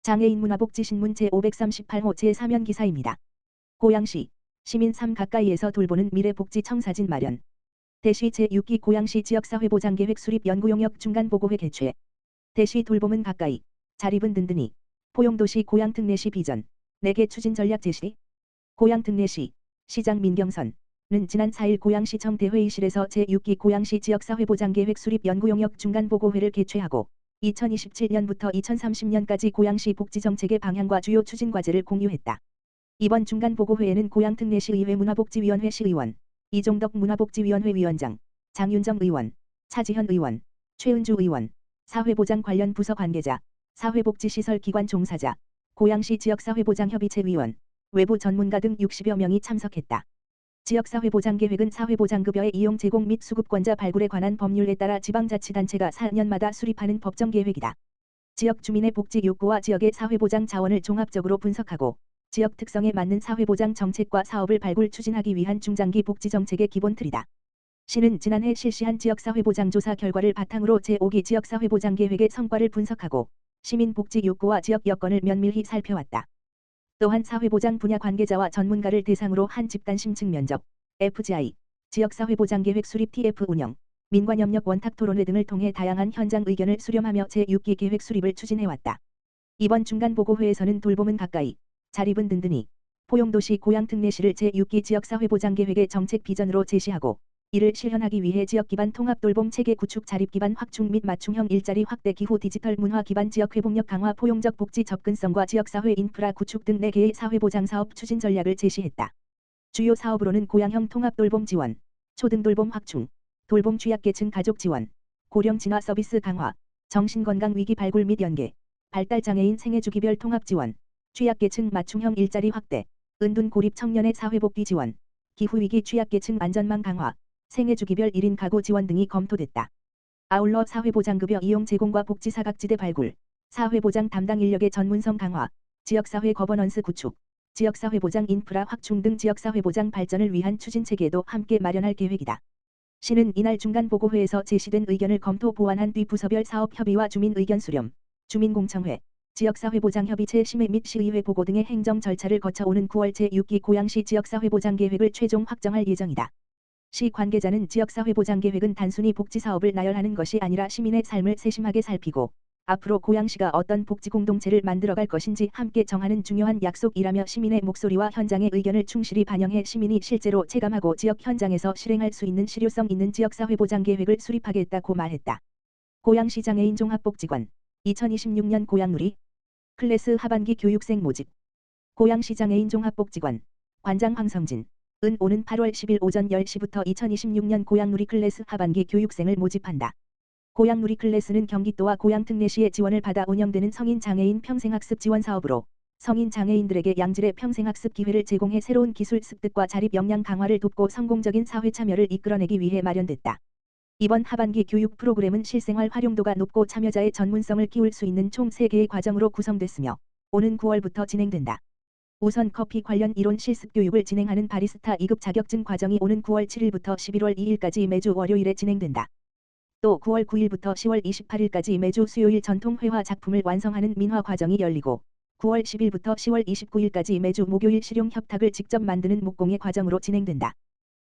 장애인 문화복지신문 제538호 제3연 기사입니다. 고양시 시민 삶 가까이에서 돌보는 미래복지청사진 마련. 대시 제6기 고양시 지역사회보장계획 수립 연구용역 중간보고회 개최. 대시 돌봄은 가까이, 자립은 든든히. 포용도시 고양특례시 비전 4개 추진 전략 제시. 고양특례시 시장 민경선은 지난 4일 고양시청 대회의실에서 제6기 고양시 지역사회보장계획 수립 연구용역 중간보고회를 개최하고 2027년부터 2030년까지 고양시 복지정책의 방향과 주요 추진 과제를 공유했다. 이번 중간보고회에는 고양특례시의회 문화복지위원회 시의원, 이종덕 문화복지위원회 위원장, 장윤정 의원, 차지현 의원, 최은주 의원, 사회보장 관련 부서 관계자, 사회복지시설 기관 종사자, 고양시 지역사회보장협의체 위원, 외부 전문가 등 60여 명이 참석했다. 지역사회보장계획은 사회보장급여의 이용 제공 및 수급권자 발굴에 관한 법률에 따라 지방자치단체가 4년마다 수립하는 법정계획이다. 지역 주민의 복지 욕구와 지역의 사회보장 자원을 종합적으로 분석하고 지역 특성에 맞는 사회보장 정책과 사업을 발굴 추진하기 위한 중장기 복지정책의 기본 틀이다. 시는 지난해 실시한 지역사회보장조사 결과를 바탕으로 제5기 지역사회보장계획의 성과를 분석하고 시민 복지 욕구와 지역 여건을 면밀히 살펴왔다. 또한 사회보장 분야 관계자와 전문가를 대상으로 한 집단 심층 면접, FGI, 지역사회보장계획 수립 TF 운영, 민관협력 원탁 토론회 등을 통해 다양한 현장 의견을 수렴하며 제6기 계획 수립을 추진해왔다. 이번 중간보고회에서는 돌봄은 가까이, 자립은 든든히, 포용도시 고양특례시를 제6기 지역사회보장계획의 정책 비전으로 제시하고 이를 실현하기 위해 지역기반 통합돌봄 체계 구축 자립기반 확충 및 맞춤형 일자리 확대 기후 디지털 문화 기반 지역 회복력 강화 포용적 복지 접근성과 지역사회 인프라 구축 등 4개의 사회보장사업 추진 전략을 제시했다. 주요 사업으로는 고양형 통합돌봄 지원, 초등돌봄 확충, 돌봄 취약계층 가족 지원, 고령 진화 서비스 강화, 정신건강 위기 발굴 및 연계, 발달장애인 생애주기별 통합 지원, 취약계층 맞춤형 일자리 확대, 은둔 고립 청년의 사회복귀 지원, 기후위기 취약계층 안전망 강화, 생애주기별 1인 가구 지원 등이 검토됐다. 아울러 사회보장급여 이용 제공과 복지사각지대 발굴, 사회보장 담당 인력의 전문성 강화, 지역사회 거버넌스 구축, 지역사회보장 인프라 확충 등 지역사회보장 발전을 위한 추진체계도 함께 마련할 계획이다. 시는 이날 중간보고회에서 제시된 의견을 검토 보완한 뒤 부서별 사업 협의와 주민 의견 수렴, 주민공청회, 지역사회보장협의체 심의 및 시의회 보고 등의 행정 절차를 거쳐 오는 9월 제6기 고양시 지역사회보장계획을 최종 확정할 예정이다. 시 관계자는 지역사회보장계획은 단순히 복지사업을 나열하는 것이 아니라 시민의 삶을 세심하게 살피고 앞으로 고양시가 어떤 복지공동체를 만들어갈 것인지 함께 정하는 중요한 약속이라며 시민의 목소리와 현장의 의견을 충실히 반영해 시민이 실제로 체감하고 지역 현장에서 실행할 수 있는 실효성 있는 지역사회보장계획을 수립하겠다고 말했다. 고양시 장애인 종합복지관 2026년 고양누리 클래스 하반기 교육생 모집. 고양시 장애인 종합복지관 관장 황성진 은 오는 8월 10일 오전 10시부터 2026년 고양누리 클래스 하반기 교육생을 모집한다. 고양누리 클래스는 경기도와 고양특례시의 지원을 받아 운영되는 성인 장애인 평생학습 지원 사업으로 성인 장애인들에게 양질의 평생학습 기회를 제공해 새로운 기술 습득과 자립 역량 강화를 돕고 성공적인 사회 참여를 이끌어내기 위해 마련됐다. 이번 하반기 교육 프로그램은 실생활 활용도가 높고 참여자의 전문성을 키울 수 있는 총 3개의 과정으로 구성됐으며 오는 9월부터 진행된다. 우선 커피 관련 이론 실습 교육을 진행하는 바리스타 2급 자격증 과정이 오는 9월 7일부터 11월 2일까지 매주 월요일에 진행된다. 또 9월 9일부터 10월 28일까지 매주 수요일 전통 회화 작품을 완성하는 민화 과정이 열리고 9월 10일부터 10월 29일까지 매주 목요일 실용 협탁을 직접 만드는 목공예 과정으로 진행된다.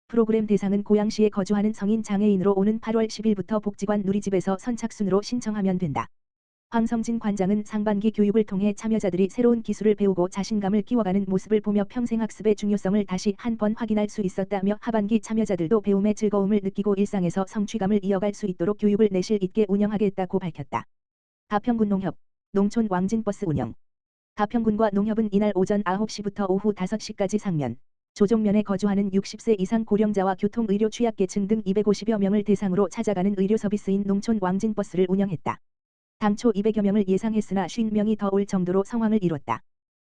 프로그램 대상은 고양시에 거주하는 성인 장애인으로 오는 8월 10일부터 복지관 누리집에서 선착순으로 신청하면 된다. 황성진 관장은 상반기 교육을 통해 참여자들이 새로운 기술을 배우고 자신감을 키워가는 모습을 보며 평생학습의 중요성을 다시 한 번 확인할 수 있었다며 하반기 참여자들도 배움의 즐거움을 느끼고 일상에서 성취감을 이어갈 수 있도록 교육을 내실 있게 운영하겠다고 밝혔다. 가평군 농협, 농촌 왕진버스 운영. 가평군과 농협은 이날 오전 9시부터 오후 5시까지 상면, 조종면에 거주하는 60세 이상 고령자와 교통의료 취약계층 등 250여 명을 대상으로 찾아가는 의료 서비스인 농촌 왕진버스를 운영했다. 당초 200여 명을 예상했으나 50명이 더 올 정도로 상황을 이뤘다.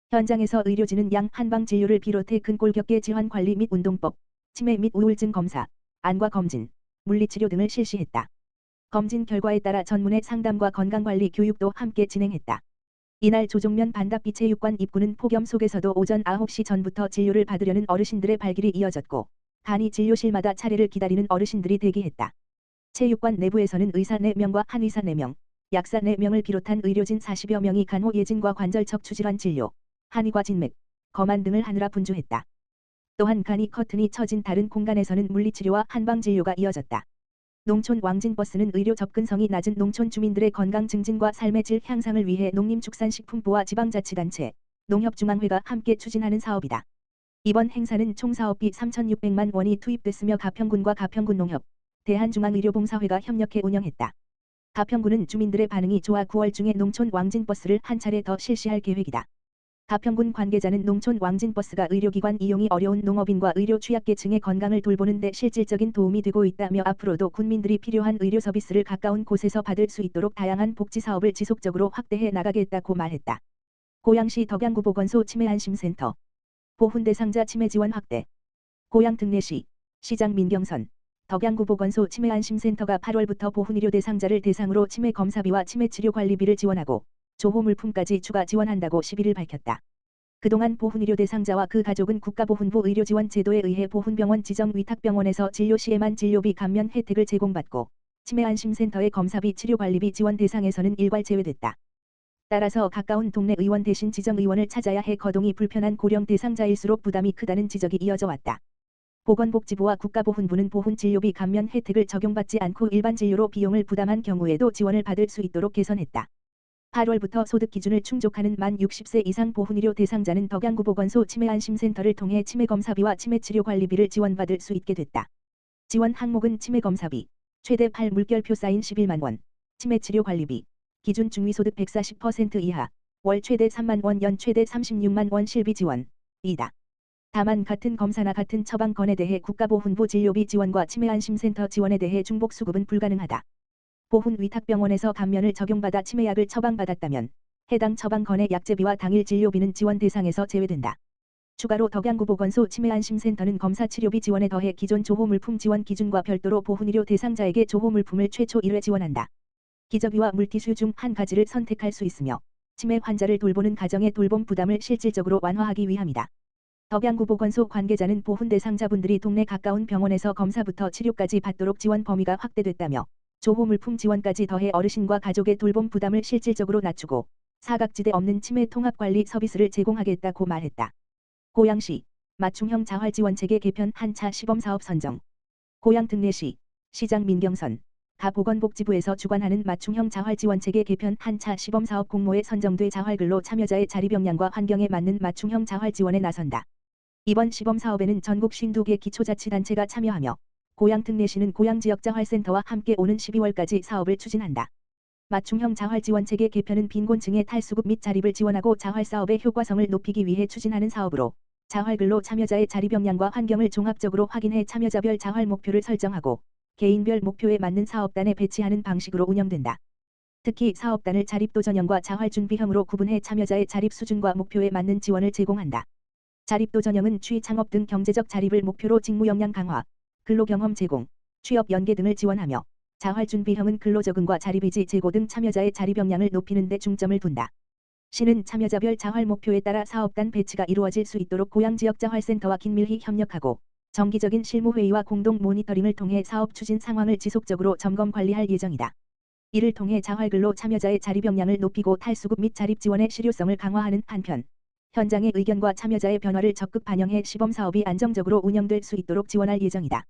현장에서 의료진은 양 한방 진료를 비롯해 근골격계 질환 관리 및 운동법, 치매 및 우울증 검사, 안과 검진, 물리치료 등을 실시했다. 검진 결과에 따라 전문의 상담과 건강관리 교육도 함께 진행했다. 이날 조종면 반답비 체육관 입구는 폭염 속에서도 오전 9시 전부터 진료를 받으려는 어르신들의 발길이 이어졌고 간이 진료실마다 차례를 기다리는 어르신들이 대기했다. 체육관 내부에서는 의사 4명과 한의사 4명, 약사 4명을 비롯한 의료진 40여 명이 간호 예진과 관절 척추질환 진료, 한의과 진맥, 검안 등을 하느라 분주했다. 또한 간이 커튼이 쳐진 다른 공간에서는 물리치료와 한방진료가 이어졌다. 농촌 왕진버스는 의료 접근성이 낮은 농촌 주민들의 건강 증진과 삶의 질 향상을 위해 농림축산식품부와 지방자치단체, 농협중앙회가 함께 추진하는 사업이다. 이번 행사는 총 사업비 3,600만 원이 투입됐으며 가평군과 가평군농협, 대한중앙의료봉사회가 협력해 운영했다. 가평군은 주민들의 반응이 좋아 9월 중에 농촌 왕진버스를 한 차례 더 실시할 계획이다. 가평군 관계자는 농촌 왕진버스가 의료기관 이용이 어려운 농업인과 의료 취약계층의 건강을 돌보는 데 실질적인 도움이 되고 있다며 앞으로도 군민들이 필요한 의료 서비스를 가까운 곳에서 받을 수 있도록 다양한 복지사업을 지속적으로 확대해 나가겠다고 말했다. 고양시 덕양구 보건소 치매안심센터 보훈 대상자 치매 지원 확대. 고양 등내시 시장 민경선 덕양구 보건소 치매안심센터가 8월부터 보훈의료 대상자를 대상으로 치매 검사비와 치매 치료 관리비를 지원하고 조호물품까지 추가 지원한다고 11일 밝혔다. 그동안 보훈의료 대상자와 그 가족은 국가보훈부 의료지원 제도에 의해 보훈병원 지정 위탁병원에서 진료 시에만 진료비 감면 혜택을 제공받고 치매안심센터의 검사비 치료관리비 지원 대상에서는 일괄 제외됐다. 따라서 가까운 동네 의원 대신 지정의원을 찾아야 해 거동이 불편한 고령 대상자일수록 부담이 크다는 지적이 이어져 왔다. 보건복지부와 국가보훈부는 보훈진료비 감면 혜택을 적용받지 않고 일반 진료로 비용을 부담한 경우에도 지원을 받을 수 있도록 개선했다. 8월부터 소득 기준을 충족하는 만 60세 이상 보훈의료 대상자는 덕양구 보건소 치매안심센터를 통해 치매검사비와 치매치료관리비를 지원받을 수 있게 됐다. 지원 항목은 치매검사비, 최대 8물결표 사인 11만 원, 치매치료관리비, 기준 중위소득 140% 이하, 월 최대 3만 원, 연 최대 36만 원 실비 지원, 이다. 다만 같은 검사나 같은 처방건에 대해 국가보훈부 진료비 지원과 치매안심센터 지원에 대해 중복 수급은 불가능하다. 보훈 위탁병원에서 감면을 적용받아 치매약을 처방받았다면 해당 처방건의 약제비와 당일 진료비는 지원 대상에서 제외된다. 추가로 덕양구 보건소 치매안심센터는 검사치료비 지원에 더해 기존 조호물품 지원 기준과 별도로 보훈의료 대상자에게 조호물품을 최초 1회 지원한다. 기저귀와 물티슈 중 한 가지를 선택할 수 있으며 치매 환자를 돌보는 가정의 돌봄 부담을 실질적으로 완화하기 위함이다. 덕양구 보건소 관계자는 보훈 대상자분들이 동네 가까운 병원에서 검사부터 치료까지 받도록 지원 범위가 확대됐다며 조호물품 지원까지 더해 어르신과 가족의 돌봄 부담을 실질적으로 낮추고 사각지대 없는 치매 통합관리 서비스를 제공하겠다고 말했다. 고양시 맞춤형 자활지원체계 개편 한차 시범사업 선정. 고양 등내시 시장 민경선 가 보건복지부에서 주관하는 맞춤형 자활지원체계 개편 한차 시범사업 공모에 선정돼 자활근로 참여자의 자립역량과 환경에 맞는 맞춤형 자활지원에 나선다. 이번 시범사업에는 전국 52개 기초자치단체가 참여하며 고양 등내시는 고양지역자활센터와 함께 오는 12월까지 사업을 추진한다. 맞춤형 자활지원체계 개편은 빈곤층의 탈수급 및 자립을 지원하고 자활사업의 효과성을 높이기 위해 추진하는 사업으로 자활근로 참여자의 자립 역량과 환경을 종합적으로 확인해 참여자별 자활 목표를 설정하고 개인별 목표에 맞는 사업단에 배치하는 방식으로 운영된다. 특히 사업단을 자립도 전형과 자활준비형으로 구분해 참여자의 자립 수준과 목표에 맞는 지원을 제공한다. 자립도 전형은 취 창업 등 경제적 자립을 목표로 직무 역량 강화, 근로경험 제공, 취업 연계 등을 지원하며 자활준비형은 근로적응과 자립의지 제고 등 참여자의 자립 역량을 높이는 데 중점을 둔다. 시는 참여자별 자활 목표에 따라 사업단 배치가 이루어질 수 있도록 고양지역자활센터와 긴밀히 협력하고 정기적인 실무회의와 공동 모니터링을 통해 사업 추진 상황을 지속적으로 점검 관리할 예정이다. 이를 통해 자활근로 참여자의 자립 역량을 높이고 탈수급 및 자립 지원의 실효성을 강화하는 한편 현장의 의견과 참여자의 변화를 적극 반영해 시범사업이 안정적으로 운영될 수 있도록 지원할 예정이다.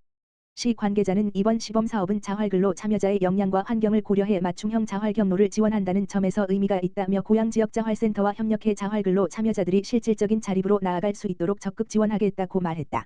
시 관계자는 이번 시범사업은 자활근로 참여자의 역량과 환경을 고려해 맞춤형 자활 경로를 지원한다는 점에서 의미가 있다며 고양지역자활센터와 협력해 자활근로 참여자들이 실질적인 자립으로 나아갈 수 있도록 적극 지원하겠다고 말했다.